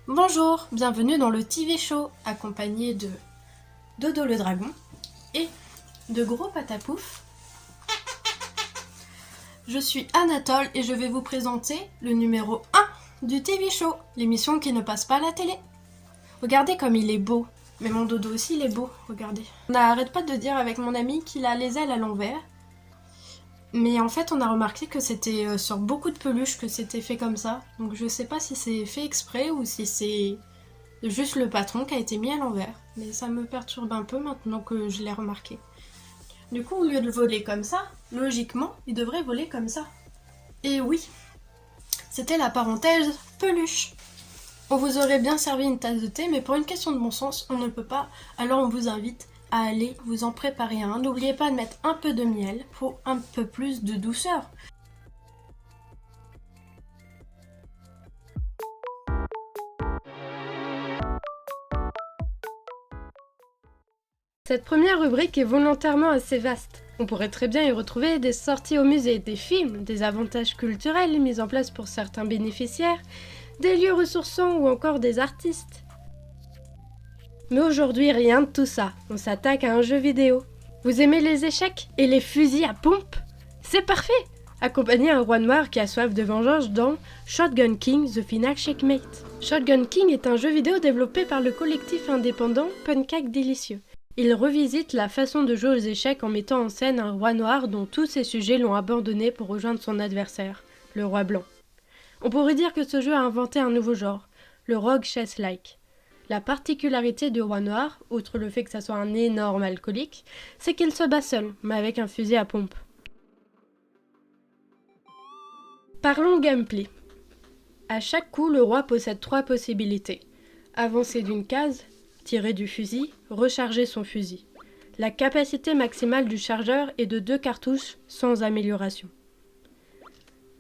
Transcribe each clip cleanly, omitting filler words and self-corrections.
Bonjour, bienvenue dans le TV Show, accompagné de Dodo le dragon et de Gros Patapouf. Je suis Anatole et je vais vous présenter le numéro 1 du TV Show, l'émission qui ne passe pas à la télé. Regardez comme il est beau, mais mon dodo aussi il est beau, regardez. On n'arrête pas de dire avec mon ami qu'il a les ailes à l'envers, mais en fait on a remarqué que c'était sur beaucoup de peluches que c'était fait comme ça, donc je sais pas si c'est fait exprès ou si c'est juste le patron qui a été mis à l'envers. Mais ça me perturbe un peu maintenant que je l'ai remarqué. Du coup, au lieu de voler comme ça, logiquement, il devrait voler comme ça. Et oui, c'était la parenthèse peluche. On vous aurait bien servi une tasse de thé, mais pour une question de bon sens, on ne peut pas. Alors on vous invite à aller vous en préparer un. N'oubliez pas de mettre un peu de miel pour un peu plus de douceur. Cette première rubrique est volontairement assez vaste. On pourrait très bien y retrouver des sorties au musée, des films, des avantages culturels mis en place pour certains bénéficiaires, des lieux ressourçants ou encore des artistes. Mais aujourd'hui, rien de tout ça. On s'attaque à un jeu vidéo. Vous aimez les échecs et les fusils à pompe? C'est parfait! Accompagnez un roi noir qui a soif de vengeance dans Shotgun King The Final Checkmate. Shotgun King est un jeu vidéo développé par le collectif indépendant Pancake Délicieux. Il revisite la façon de jouer aux échecs en mettant en scène un roi noir dont tous ses sujets l'ont abandonné pour rejoindre son adversaire, le roi blanc. On pourrait dire que ce jeu a inventé un nouveau genre, le rogue chess-like. La particularité du roi noir, outre le fait que ça soit un énorme alcoolique, c'est qu'il se bat seul, mais avec un fusil à pompe. Parlons gameplay. À chaque coup, le roi possède 3 possibilités. Avancer d'une case, tirer du fusil, recharger son fusil. La capacité maximale du chargeur est de 2 cartouches sans amélioration.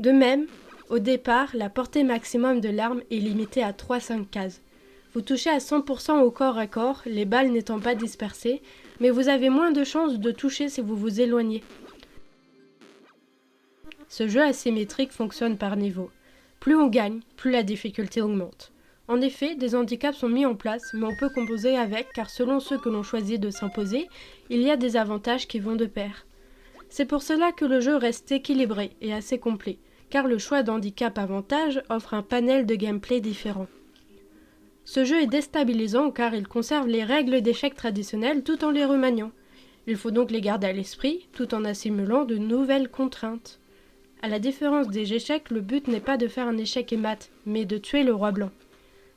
De même, au départ, la portée maximum de l'arme est limitée à 3-5 cases. Vous touchez à 100% au corps à corps, les balles n'étant pas dispersées, mais vous avez moins de chances de toucher si vous vous éloignez. Ce jeu asymétrique fonctionne par niveau. Plus on gagne, plus la difficulté augmente. En effet, des handicaps sont mis en place, mais on peut composer avec, car selon ceux que l'on choisit de s'imposer, il y a des avantages qui vont de pair. C'est pour cela que le jeu reste équilibré et assez complet, car le choix d'handicap-avantage offre un panel de gameplay différent. Ce jeu est déstabilisant car il conserve les règles d'échecs traditionnelles tout en les remaniant. Il faut donc les garder à l'esprit, tout en assimilant de nouvelles contraintes. À la différence des échecs, le but n'est pas de faire un échec et mat, mais de tuer le roi blanc.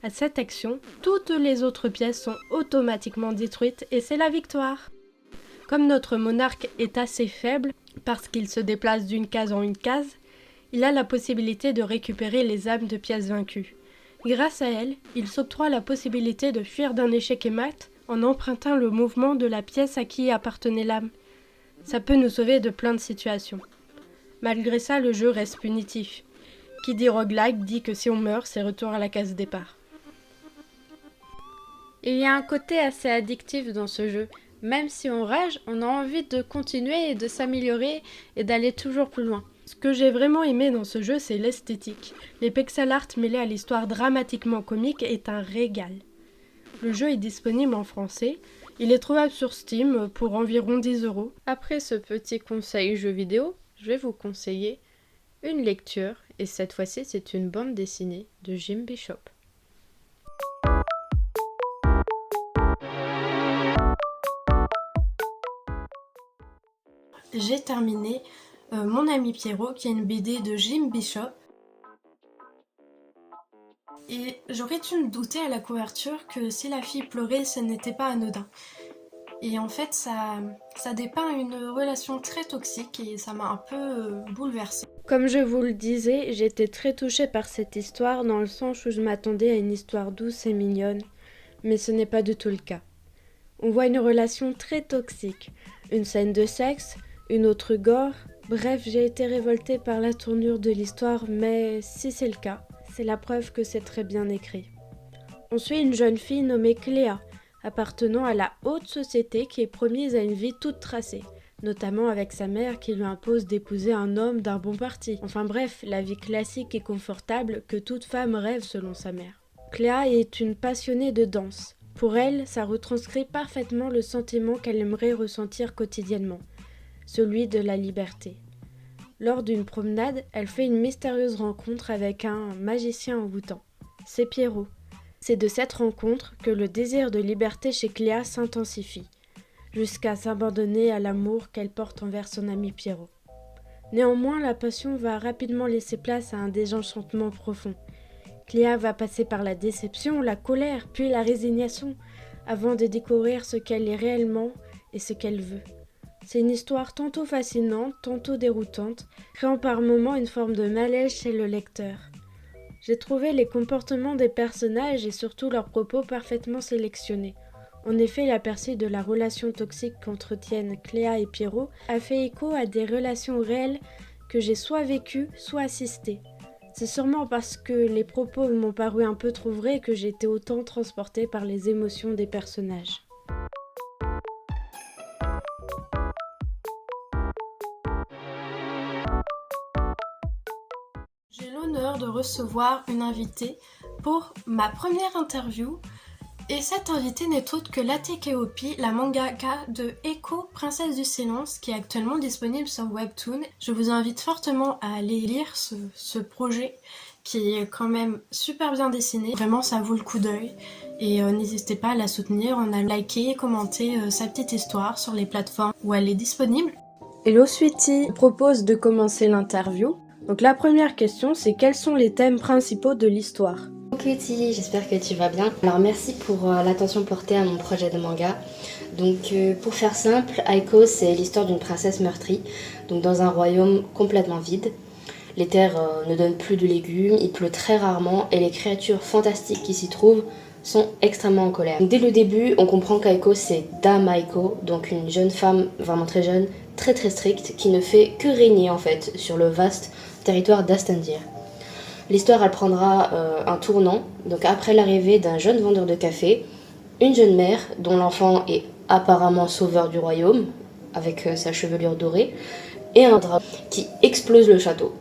À cette action, toutes les autres pièces sont automatiquement détruites et c'est la victoire. Comme notre monarque est assez faible, parce qu'il se déplace d'une case en une case, il a la possibilité de récupérer les âmes de pièces vaincues. Grâce à elle, il s'octroie la possibilité de fuir d'un échec et mat en empruntant le mouvement de la pièce à qui appartenait l'âme. Ça peut nous sauver de plein de situations. Malgré ça, le jeu reste punitif. Qui dit roguelike dit que si on meurt, c'est retour à la case départ. Il y a un côté assez addictif dans ce jeu. Même si on rage, on a envie de continuer et de s'améliorer et d'aller toujours plus loin. Ce que j'ai vraiment aimé dans ce jeu, c'est l'esthétique. Les pixel art mêlés à l'histoire dramatiquement comique est un régal. Le jeu est disponible en français. Il est trouvable sur Steam pour environ 10€. Après ce petit conseil jeu vidéo, je vais vous conseiller une lecture, et cette fois-ci c'est une bande dessinée de Jim Bishop. J'ai terminé Mon ami Pierrot, qui est une BD de Jim Bishop. Et j'aurais dû me douter à la couverture que si la fille pleurait, ce n'était pas anodin. Et en fait, ça dépeint une relation très toxique et ça m'a un peu bouleversée. Comme je vous le disais, j'étais très touchée par cette histoire dans le sens où je m'attendais à une histoire douce et mignonne, mais ce n'est pas du tout le cas. On voit une relation très toxique, une scène de sexe, une autre gore, bref, j'ai été révoltée par la tournure de l'histoire, mais si c'est le cas, c'est la preuve que c'est très bien écrit. On suit une jeune fille nommée Cléa, appartenant à la haute société qui est promise à une vie toute tracée, notamment avec sa mère qui lui impose d'épouser un homme d'un bon parti. Enfin bref, la vie classique et confortable que toute femme rêve selon sa mère. Cléa est une passionnée de danse. Pour elle, ça retranscrit parfaitement le sentiment qu'elle aimerait ressentir quotidiennement, celui de la liberté. Lors d'une promenade, elle fait une mystérieuse rencontre avec un magicien envoûtant. C'est Pierrot. C'est de cette rencontre que le désir de liberté chez Cléa s'intensifie, jusqu'à s'abandonner à l'amour qu'elle porte envers son ami Pierrot. Néanmoins, la passion va rapidement laisser place à un désenchantement profond. Cléa va passer par la déception, la colère, puis la résignation, avant de découvrir ce qu'elle est réellement et ce qu'elle veut. C'est une histoire tantôt fascinante, tantôt déroutante, créant par moments une forme de malaise chez le lecteur. J'ai trouvé les comportements des personnages et surtout leurs propos parfaitement sélectionnés. En effet, l'aperçu de la relation toxique qu'entretiennent Cléa et Pierrot a fait écho à des relations réelles que j'ai soit vécues, soit assistées. C'est sûrement parce que les propos m'ont paru un peu trop vrais que j'ai été autant transportée par les émotions des personnages. J'ai l'honneur de recevoir une invitée pour ma première interview. Et cette invitée n'est autre que Lateke Opi, la mangaka de Echo, Princesse du Silence, qui est actuellement disponible sur Webtoon. Je vous invite fortement à aller lire ce projet qui est quand même super bien dessiné. Vraiment, ça vaut le coup d'œil. Et n'hésitez pas à la soutenir. On a liké et commenté sa petite histoire sur les plateformes où elle est disponible. Hello Sweetie, je propose de commencer l'interview. Donc la première question, c'est quels sont les thèmes principaux de l'histoire ? Cutie, j'espère que tu vas bien. Alors merci pour l'attention portée à mon projet de manga. Donc pour faire simple, Aiko c'est l'histoire d'une princesse meurtrie, donc dans un royaume complètement vide. Les terres ne donnent plus de légumes, il pleut très rarement et les créatures fantastiques qui s'y trouvent sont extrêmement en colère. Donc, dès le début, on comprend qu'Aiko c'est Dame Aiko, donc une jeune femme vraiment très jeune, très stricte, qui ne fait que régner en fait sur le vaste territoire d'Astendir. L'histoire elle prendra un tournant, donc après l'arrivée d'un jeune vendeur de café, une jeune mère dont l'enfant est apparemment sauveur du royaume, avec sa chevelure dorée, et un dragon qui explose le château.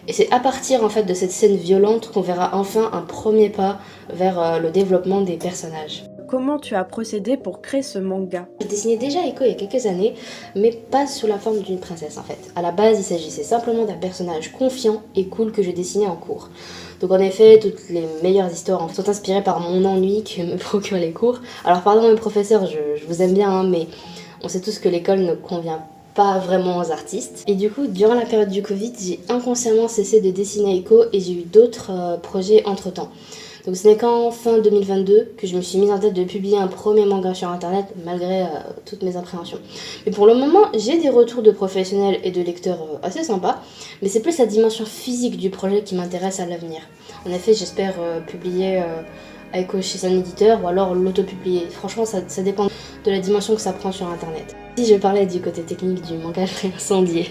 Et c'est à partir en fait de cette scène violente qu'on verra enfin un premier pas vers le développement des personnages. Comment tu as procédé pour créer ce manga ? Je dessinais déjà Eiko il y a quelques années, mais pas sous la forme d'une princesse en fait. À la base, il s'agissait simplement d'un personnage confiant et cool que je dessinais en cours. Donc en effet, toutes les meilleures histoires sont inspirées par mon ennui que me procurent les cours. Alors pardon mes professeurs, je vous aime bien, hein, mais on sait tous que l'école ne convient pas vraiment aux artistes. Et du coup, durant la période du Covid, j'ai inconsciemment cessé de dessiner Eiko et j'ai eu d'autres projets entre-temps. Donc ce n'est qu'en fin 2022 que je me suis mise en tête de publier un premier manga sur internet malgré toutes mes appréhensions. Mais pour le moment, j'ai des retours de professionnels et de lecteurs assez sympas, mais c'est plus la dimension physique du projet qui m'intéresse à l'avenir. En effet, j'espère publier Aiko chez un éditeur ou alors l'auto-publier. Franchement, ça dépend de la dimension que ça prend sur internet. Si je parlais du côté technique du manga, je serais incendiée.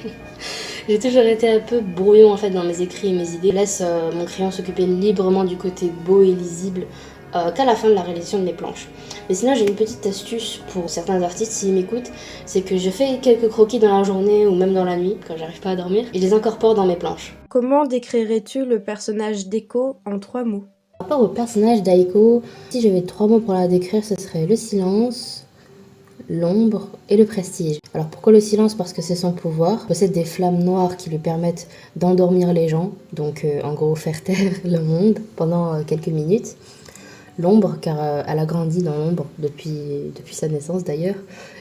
J'ai toujours été un peu brouillon en fait dans mes écrits et mes idées. Je laisse mon crayon s'occuper librement du côté beau et lisible qu'à la fin de la réalisation de mes planches. Mais sinon j'ai une petite astuce pour certains artistes s'ils m'écoutent, c'est que je fais quelques croquis dans la journée ou même dans la nuit quand j'arrive pas à dormir et je les incorpore dans mes planches. Comment décrirais-tu le personnage d'Eiko en 3 mots ? Par rapport au personnage d'Aiko, si j'avais 3 mots pour la décrire, ce serait le silence, l'ombre et le prestige. Alors pourquoi le silence ? Parce que c'est son pouvoir. Elle possède des flammes noires qui lui permettent d'endormir les gens, donc en gros faire taire le monde pendant quelques minutes. L'ombre, car elle a grandi dans l'ombre depuis sa naissance d'ailleurs.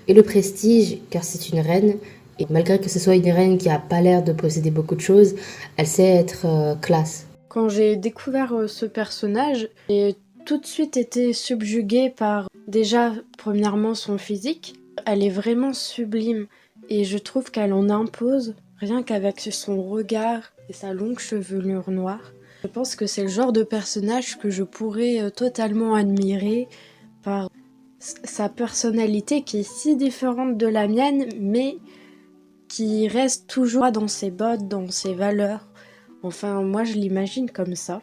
Et le prestige, car c'est une reine. Et malgré que ce soit une reine qui n'a pas l'air de posséder beaucoup de choses, elle sait être classe. Quand j'ai découvert ce personnage, j'ai tout de suite été subjuguée par, déjà, premièrement, son physique. Elle est vraiment sublime et je trouve qu'elle en impose, rien qu'avec son regard et sa longue chevelure noire. Je pense que c'est le genre de personnage que je pourrais totalement admirer par sa personnalité qui est si différente de la mienne, mais qui reste toujours dans ses bottes, dans ses valeurs. Enfin, moi je l'imagine comme ça.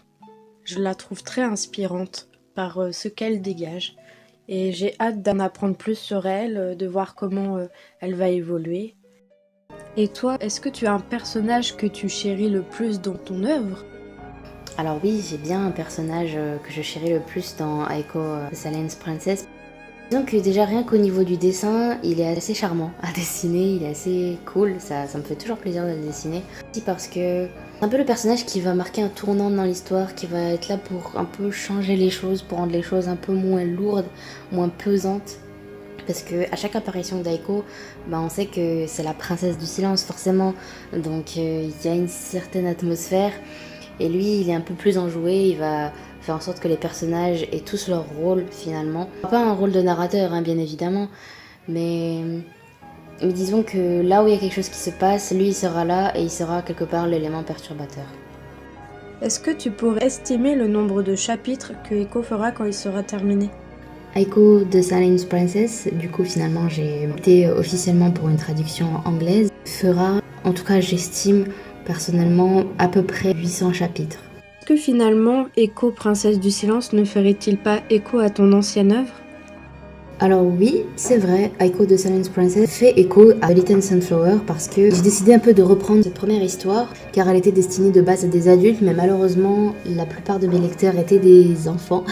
Je la trouve très inspirante par ce qu'elle dégage. Et j'ai hâte d'en apprendre plus sur elle, de voir comment elle va évoluer. Et toi, est-ce que tu as un personnage que tu chéris le plus dans ton œuvre ? Alors oui, j'ai bien un personnage que je chéris le plus dans Aiko the Silent Princess. Disons que déjà rien qu'au niveau du dessin, il est assez charmant à dessiner, il est assez cool, ça me fait toujours plaisir de le dessiner. Aussi parce que c'est un peu le personnage qui va marquer un tournant dans l'histoire, qui va être là pour un peu changer les choses, pour rendre les choses un peu moins lourdes, moins pesantes. Parce que à chaque apparition d'Aiko, on sait que c'est la princesse du silence forcément, donc il y a une certaine atmosphère. Et lui, il est un peu plus enjoué, il va faire en sorte que les personnages aient tous leur rôle finalement. Pas un rôle de narrateur, bien évidemment, mais disons que là où il y a quelque chose qui se passe, lui il sera là et il sera quelque part l'élément perturbateur. Est-ce que tu pourrais estimer le nombre de chapitres que Aiko fera quand il sera terminé ? Aiko the Silent Princess, du coup finalement j'ai opté officiellement pour une traduction anglaise, fera, en tout cas j'estime personnellement, à peu près 800 chapitres. Est-ce que finalement, Aiko, Princesse du Silence, ne ferait-il pas écho à ton ancienne œuvre ? Alors oui, c'est vrai, Aiko the Silent Princess fait écho à Little Sunflower parce que j'ai décidé un peu de reprendre cette première histoire car elle était destinée de base à des adultes, mais malheureusement la plupart de mes lecteurs étaient des enfants,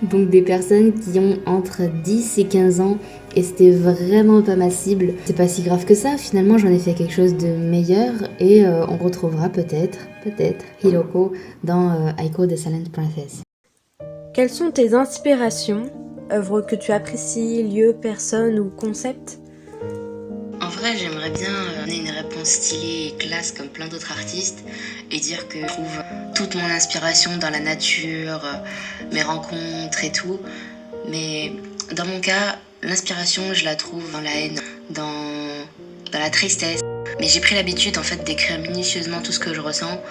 donc des personnes qui ont entre 10 et 15 ans et c'était vraiment pas ma cible. C'est pas si grave que ça, finalement j'en ai fait quelque chose de meilleur et on retrouvera peut-être Hiroko dans Aiko the Silent Princess. Quelles sont tes inspirations ? Œuvres que tu apprécies, lieux, personnes ou concepts ? En vrai, j'aimerais bien donner une réponse stylée et classe comme plein d'autres artistes et dire que je trouve toute mon inspiration dans la nature, mes rencontres et tout. Mais dans mon cas, l'inspiration, je la trouve dans la haine, dans la tristesse. Mais j'ai pris l'habitude en fait d'écrire minutieusement tout ce que je ressens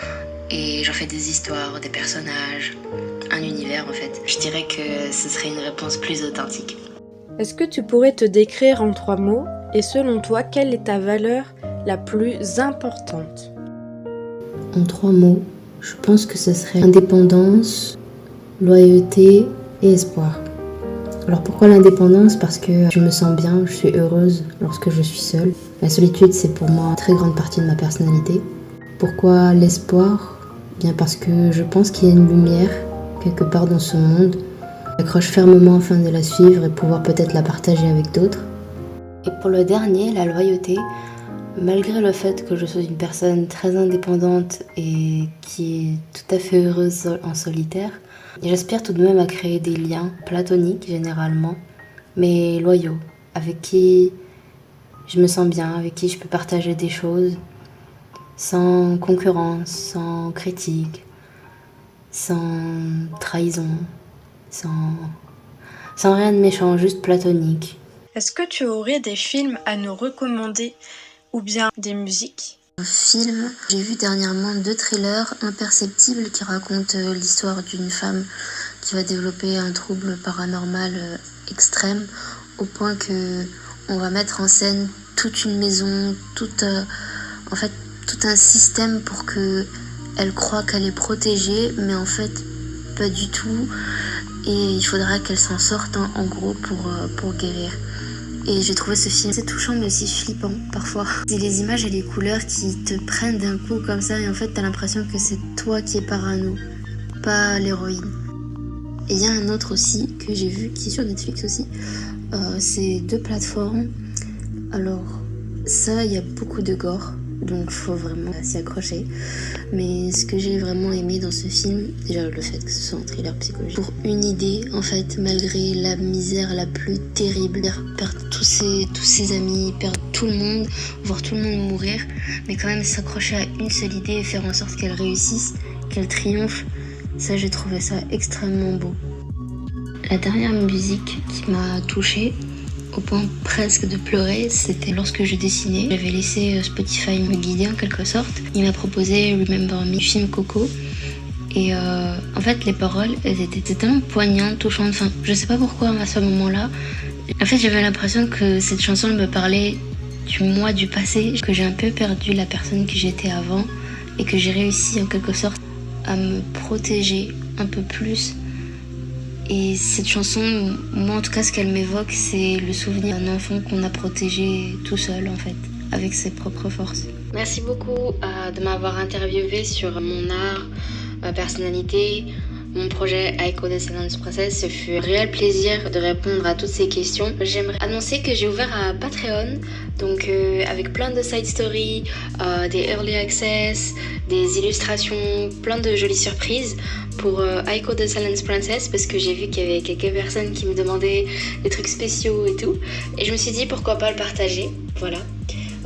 et j'en fais des histoires, des personnages, un univers en fait. Je dirais que ce serait une réponse plus authentique. Est-ce que tu pourrais te décrire en 3 mots ? Et selon toi, quelle est ta valeur la plus importante ? En 3 mots, je pense que ce serait indépendance, loyauté et espoir. Alors pourquoi l'indépendance ? Parce que je me sens bien, je suis heureuse lorsque je suis seule. La solitude, c'est pour moi une très grande partie de ma personnalité. Pourquoi l'espoir ? Bien parce que je pense qu'il y a une lumière quelque part dans ce monde. J'accroche fermement afin de la suivre et pouvoir peut-être la partager avec d'autres. Et pour le dernier, la loyauté, malgré le fait que je sois une personne très indépendante et qui est tout à fait heureuse en solitaire, j'aspire tout de même à créer des liens platoniques généralement, mais loyaux, avec qui je me sens bien, avec qui je peux partager des choses, sans concurrence, sans critique, sans trahison, sans rien de méchant, juste platonique. Est-ce que tu aurais des films à nous recommander ou bien des musiques ? Film, j'ai vu dernièrement 2 trailers imperceptibles qui racontent l'histoire d'une femme qui va développer un trouble paranormal extrême au point que on va mettre en scène toute une maison, tout un système pour que elle croit qu'elle est protégée, mais en fait pas du tout. Et il faudra qu'elle s'en sorte en gros pour guérir. Et j'ai trouvé ce film assez touchant mais aussi flippant parfois. C'est les images et les couleurs qui te prennent d'un coup comme ça et en fait t'as l'impression que c'est toi qui es parano, pas l'héroïne. Et il y a un autre aussi que j'ai vu qui est sur Netflix aussi. C'est 2 plateformes. Alors ça, il y a beaucoup de gore, donc faut vraiment s'y accrocher. Mais ce que j'ai vraiment aimé dans ce film, déjà le fait que ce soit un thriller psychologique, pour une idée, en fait, malgré la misère la plus terrible, perdre tous ses amis, perdre tout le monde, voir tout le monde mourir, mais quand même s'accrocher à une seule idée et faire en sorte qu'elle réussisse, qu'elle triomphe, ça j'ai trouvé ça extrêmement beau. La dernière musique qui m'a touchée, au point presque de pleurer, c'était lorsque je dessinais. J'avais laissé Spotify me guider en quelque sorte. Il m'a proposé Remember Me du film Coco. Et en fait, les paroles, elles étaient tellement poignantes, touchantes. Enfin, je sais pas pourquoi à ce moment-là. En fait, j'avais l'impression que cette chanson me parlait du moi du passé, que j'ai un peu perdu la personne que j'étais avant et que j'ai réussi en quelque sorte à me protéger un peu plus. Et cette chanson, moi en tout cas ce qu'elle m'évoque, c'est le souvenir d'un enfant qu'on a protégé tout seul en fait, avec ses propres forces. Merci beaucoup de m'avoir interviewée sur mon art, ma personnalité, mon projet Aiko the Silence Princess. Ce fut un réel plaisir de répondre à toutes ces questions. J'aimerais annoncer que j'ai ouvert un Patreon, donc avec plein de side stories, des early access, des illustrations, plein de jolies surprises pour Aiko the Silence Princess, parce que j'ai vu qu'il y avait quelques personnes qui me demandaient des trucs spéciaux et tout, et je me suis dit pourquoi pas le partager. Voilà.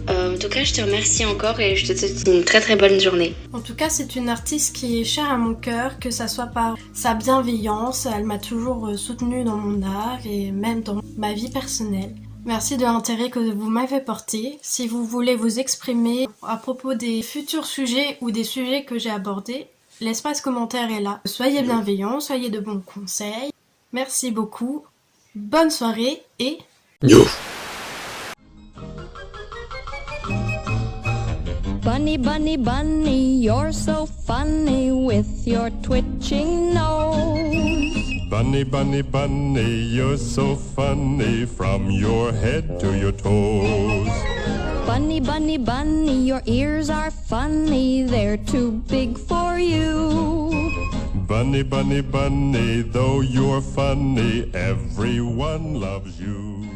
En tout cas, je te remercie encore et je te souhaite une très très bonne journée. En tout cas, c'est une artiste qui est chère à mon cœur, que ça soit par sa bienveillance, elle m'a toujours soutenue dans mon art et même dans ma vie personnelle. Merci de l'intérêt que vous m'avez porté. Si vous voulez vous exprimer à propos des futurs sujets ou des sujets que j'ai abordés, l'espace commentaire est là. Soyez bienveillants, soyez de bons conseils. Merci beaucoup. Bonne soirée et... Bunny, bunny, bunny, you're so funny with your twitching nose. Bunny, bunny, bunny, you're so funny from your head to your toes. Bunny, bunny, bunny, your ears are funny, they're too big for you. Bunny, bunny, bunny, though you're funny, everyone loves you.